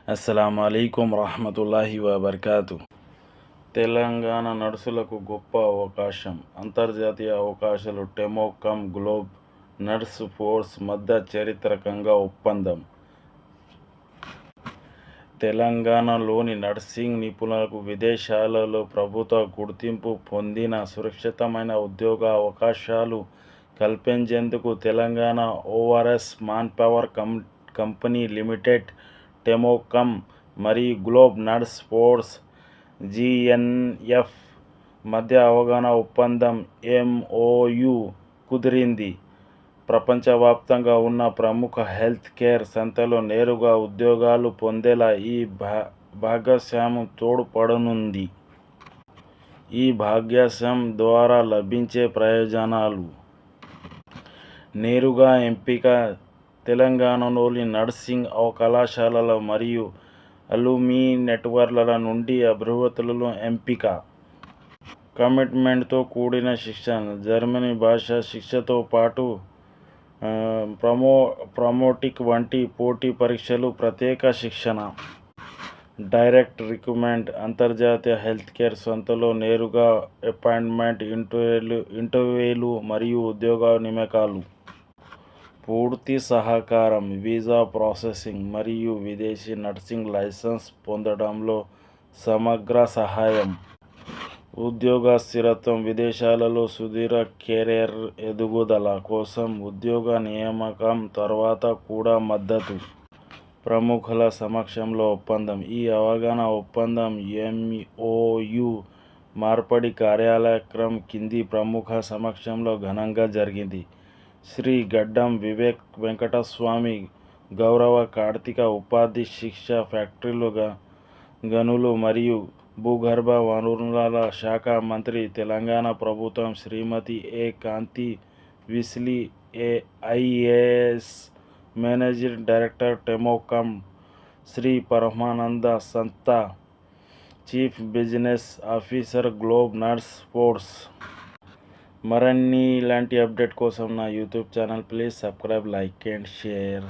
అస్సలాము అలైకుం రహమతుల్లాహి వబర్కాతు. తెలంగాణ నర్సులకు గొప్ప అవకాశం. అంతర్జాతీయ అవకాశాలు. టెమోకమ్ గ్లోబ్ నర్స్ ఫోర్స్ మధ్య చారిత్రకంగా ఒప్పందం. తెలంగాణలోని నర్సింగ్ నిపుణులకు విదేశాలలో ప్రభుత్వ గుర్తింపు పొందిన సురక్షితమైన ఉద్యోగ అవకాశాలు కల్పించేందుకు తెలంగాణ ఓవర్సీస్ మాన్పవర్ కంపెనీ లిమిటెడ్, టెమోకమ్ మరియు గ్లోబ్ నర్స్ ఫోర్స్ (జీఎన్ఎఫ్) మధ్య అవగాహన ఒప్పందం (ఎంఓయు) కుదిరింది. ప్రపంచవ్యాప్తంగా ఉన్న ప్రముఖ హెల్త్ కేర్ సంస్థల్లో నేరుగా ఉద్యోగాలు పొందేలా ఈ భాగస్వామ్యం తోడ్పడనుంది. ఈ భాగస్వామ్యం ద్వారా లభించే ప్రయోజనాలు: నేరుగా ఎంపిక. తెలంగాణలోని నర్సింగ్ కళాశాలల మరియు అలుమ్ని నెట్వర్క్ల నుండి అభ్యర్థుల ఎంపిక. కమిట్మెంట్తో కూడిన శిక్షణ. జర్మన్ భాషా శిక్షణతో పాటు ప్రమోటిక్ వంటి పోటీ పరీక్షలు, ప్రత్యేక శిక్షణ. Direct recruitment. అంతర్జాతీయ హెల్త్ కేర్ సంస్థల్లో నేరుగా అపాయింట్మెంట్, ఇంటర్వ్యూలు మరియు ఉద్యోగ నియామకాలు. పూర్తి సహకారం. వీసా ప్రాసెసింగ్ మరియు విదేశీ నర్సింగ్ లైసెన్స్ పొందడంలో సమగ్ర సహాయం. ఉద్యోగ స్థిరత్వం. విదేశాలలో సుదీర్ఘ కెరీర్ ఎదుగుదల కోసం ఉద్యోగ నియామకం తర్వాత కూడా మద్దతు. ప్రముఖుల సమక్షంలో ఒప్పందం. ఈ అవగాహన ఒప్పందం ఎంఓయు మార్పిడి కార్యక్రమం కింది ప్రముఖుల సమక్షంలో ఘనంగా జరిగింది. శ్రీ గడ్డం వివేక్ వెంకటస్వామి, గౌరవ కార్మిక ఉపాధి శాఖ, ఫ్యాక్టరీలు, గనులు మరియు భూగర్భ వనరుల శాఖ మంత్రి, తెలంగాణ ప్రభుత్వం, Shrimati A. Kanthi Wesley, IAS, managing director, TOMCOM, Shri Paramananda సంస్థ, chief business officer, globe nurse force. మరిన్ని ఇలాంటి అప్డేట్ కోసం నా YouTube channel please subscribe, like and share.